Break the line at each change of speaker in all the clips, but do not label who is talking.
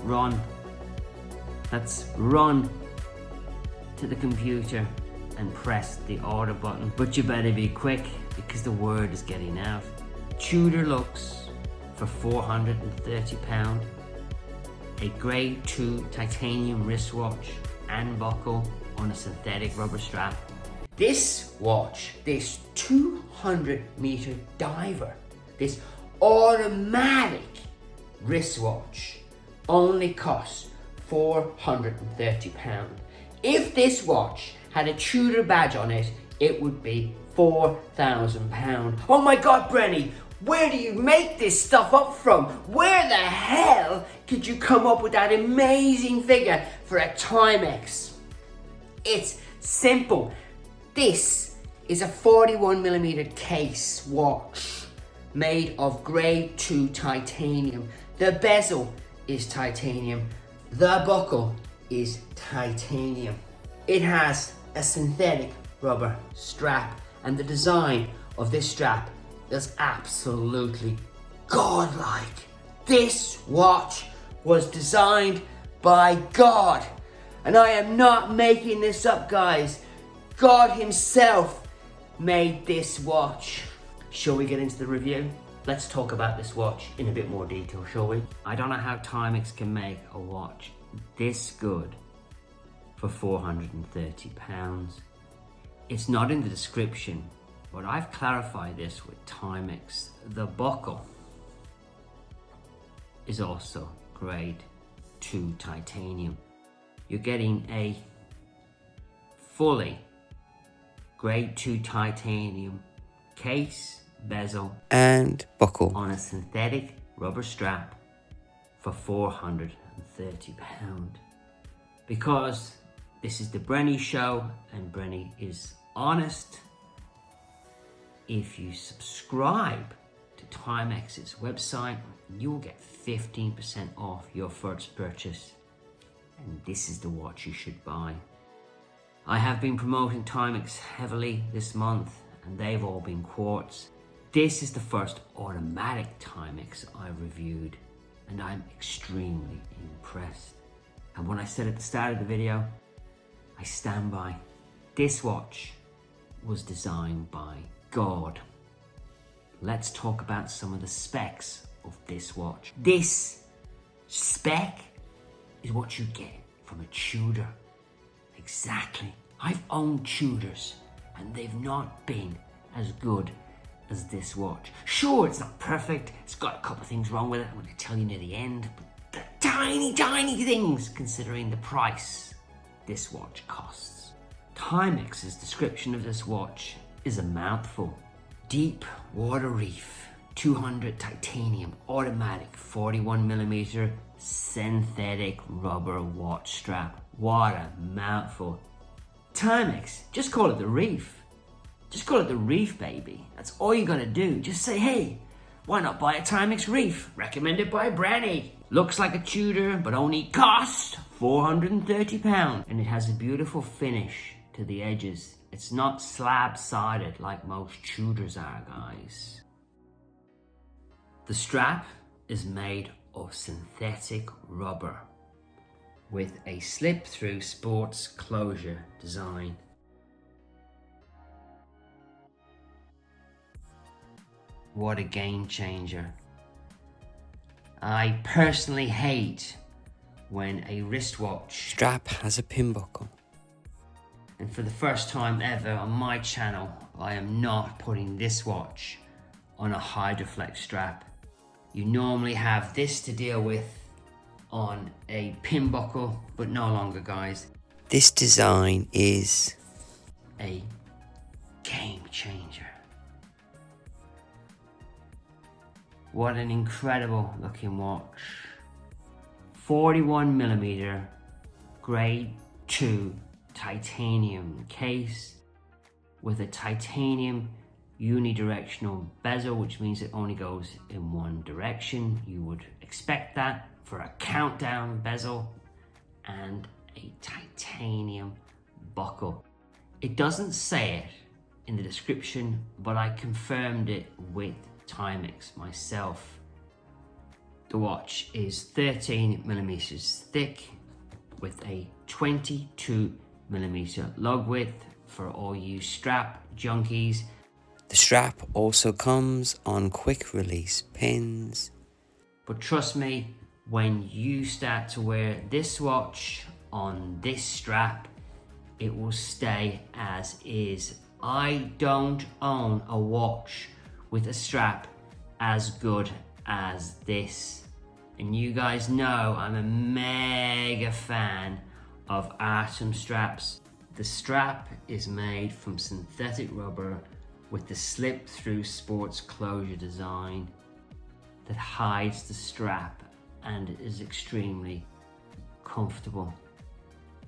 run. Let's run to the computer and press the order button. But you better be quick because the word is getting out. TUDOR looks for £430. A grade 2 titanium wristwatch and buckle on a synthetic rubber strap. This watch, this 200-meter diver, this automatic wristwatch only costs £430. If this watch had a TUDOR badge on it, it would be £4,000. Oh my God, Brenny, where do you make this stuff up from? Where the hell could you come up with that amazing figure for a Timex? It's simple. This is a 41mm case watch made of grade 2 titanium. The bezel is titanium. The buckle is titanium. It has a synthetic rubber strap, and the design of this strap is absolutely godlike. This watch was designed by God, and I am not making this up, guys. God himself made this watch. Shall we get into the review? Let's talk about this watch in a bit more detail, shall we? I don't know how Timex can make a watch this good for £430. It's not in the description, but I've clarified this with Timex. The buckle is also grade 2 titanium. You're getting a fully grade 2 titanium case, bezel and buckle on a synthetic rubber strap for £430. Because this is the Brenny show and Brenny is honest, if you subscribe to Timex's website, you will get 15% off your first purchase. And this is the watch you should buy. I have been promoting Timex heavily this month, and they've all been quartz. This is the first automatic Timex I reviewed, and I'm extremely impressed. And when I said at the start of the video, I stand by. This watch was designed by God. Let's talk about some of the specs of this watch. This spec is what you get from a TUDOR. Exactly. I've owned TUDORs and they've not been as good as this watch. Sure, it's not perfect. It's got a couple of things wrong with it. I'm going to tell you near the end, but the tiny things considering the price this watch costs. Timex's description of this watch is a mouthful. Deep water reef, 200 titanium, automatic, 41mm synthetic rubber watch strap. What a mouthful. Timex, just call it the Reef. Just call it the Reef, baby. That's all you gotta do. Just say, hey, why not buy a Timex Reef? Recommended by Brenny. Looks like a TUDOR, but only costs £430. And it has a beautiful finish to the edges. It's not slab-sided like most TUDORs are, guys. The strap is made of synthetic rubber with a slip-through sports closure design. What a game changer. I personally hate when a wristwatch strap has a pin buckle. And for the first time ever on my channel, I am not putting this watch on a Hydroflex strap. You normally have this to deal with on a pin buckle, but no longer, guys. This design is a game changer. What an incredible looking watch. 41mm grade 2 titanium case with a titanium unidirectional bezel, which means it only goes in one direction. You would expect that for a countdown bezel, and a titanium buckle. It doesn't say it in the description, but I confirmed it with Timex myself. The watch is 13 millimeters thick with a 22mm lug width for all you strap junkies. The strap also comes on quick release pins. But trust me, when you start to wear this watch on this strap, it will stay as is. I don't own a watch with a strap as good as this. And you guys know I'm a mega fan of Artem straps. The strap is made from synthetic rubber with the slip-through sports closure design that hides the strap and is extremely comfortable.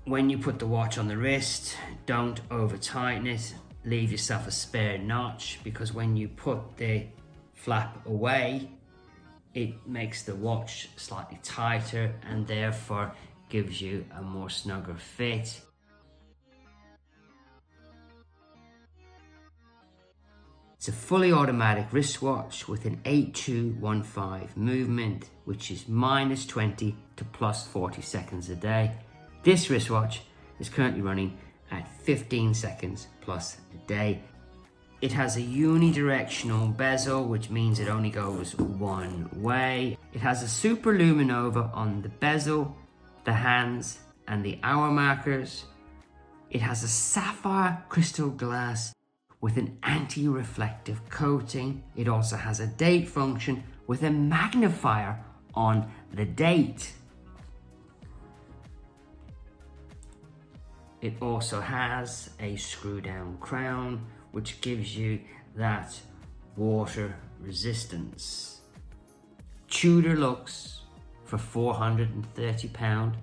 When you put the watch on the wrist, don't over tighten it. Leave yourself a spare notch, because when you put the flap away, it makes the watch slightly tighter and therefore gives you a more snugger fit. It's a fully automatic wristwatch with an 8215 movement, which is -20 to +40 seconds a day. This wristwatch is currently running at 15 seconds plus a day. It has a unidirectional bezel, which means it only goes one way. It has a super luminova on the bezel, the hands, and the hour markers. It has a sapphire crystal glass with an anti-reflective coating. It also has a date function with a magnifier on the date. It also has a screw-down crown, which gives you that water resistance. TUDOR looks for £430.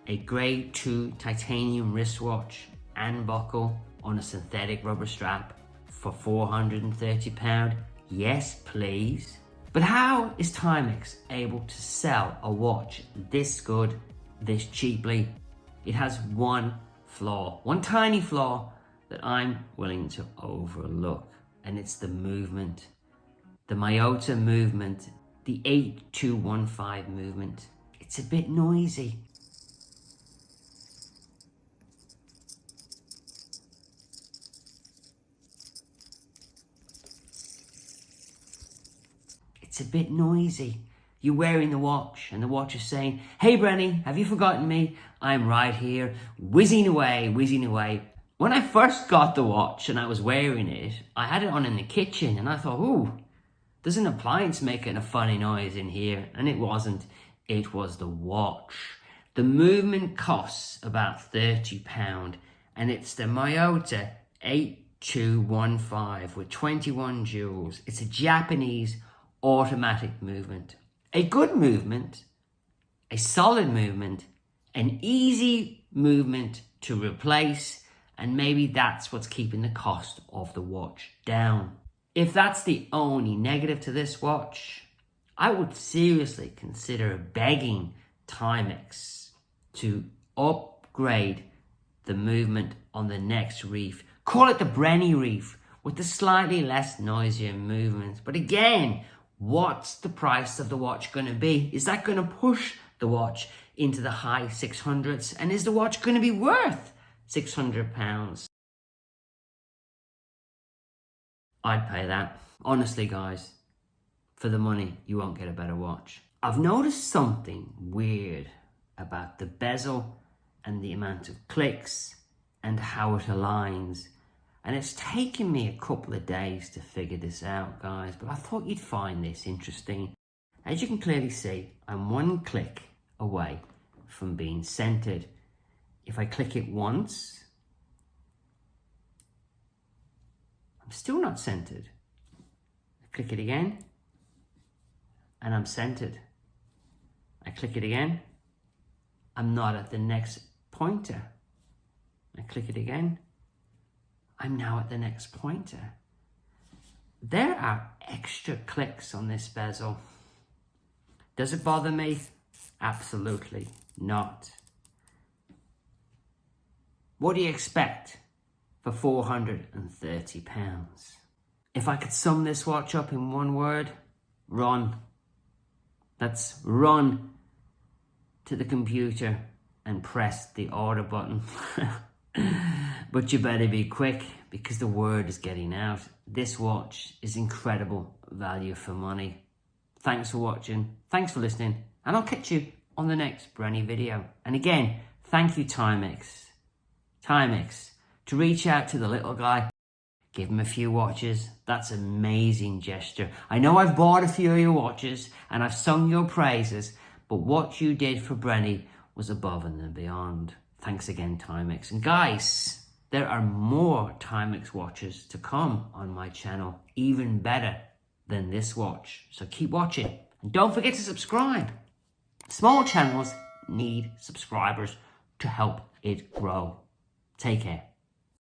A grade 2 titanium wristwatch and buckle on a synthetic rubber strap for £430. Yes, please. But how is Timex able to sell a watch this good, this cheaply? It has one flaw, one tiny flaw that I'm willing to overlook, and it's the movement. The Miyota movement, the 8215 movement. It's a bit noisy. It's a bit noisy. You're wearing the watch and the watch is saying, "Hey Brenny, have you forgotten me? I'm right here, whizzing away, whizzing away." When I first got the watch and I was wearing it, I had it on in the kitchen and I thought, ooh, there's an appliance making a funny noise in here. And it wasn't, it was the watch. The movement costs about £30 and it's the Miyota 8215 with 21 jewels. It's a Japanese automatic movement. A good movement, a solid movement, an easy movement to replace, and maybe that's what's keeping the cost of the watch down. If that's the only negative to this watch, I would seriously consider begging Timex to upgrade the movement on the next Reef. Call it the Brenny Reef with the slightly less noisier movements. But again, what's the price of the watch going to be? Is that going to push the watch into the high 600s? And is the watch going to be worth £600? I'd pay that. Honestly, guys, for the money, you won't get a better watch. I've noticed something weird about the bezel and the amount of clicks and how it aligns. And it's taken me a couple of days to figure this out, guys, but I thought you'd find this interesting. As you can clearly see, I'm one click away from being centered. If I click it once, I'm still not centered. I click it again, and I'm centered. I click it again, I'm not at the next pointer. I click it again, I'm now at the next pointer. There are extra clicks on this bezel. Does it bother me? Absolutely not. What do you expect for £430? If I could sum this watch up in one word, run. That's run to the computer and press the order button. But you better be quick because the word is getting out. This watch is incredible value for money. Thanks for watching. Thanks for listening. And I'll catch you on the next Brenny video. And again, thank you Timex. Timex, to reach out to the little guy. Give him a few watches. That's an amazing gesture. I know I've bought a few of your watches and I've sung your praises, but what you did for Brenny was above and beyond. Thanks again, Timex. And guys, there are more Timex watches to come on my channel, even better than this watch. So keep watching and don't forget to subscribe. Small channels need subscribers to help it grow. Take care.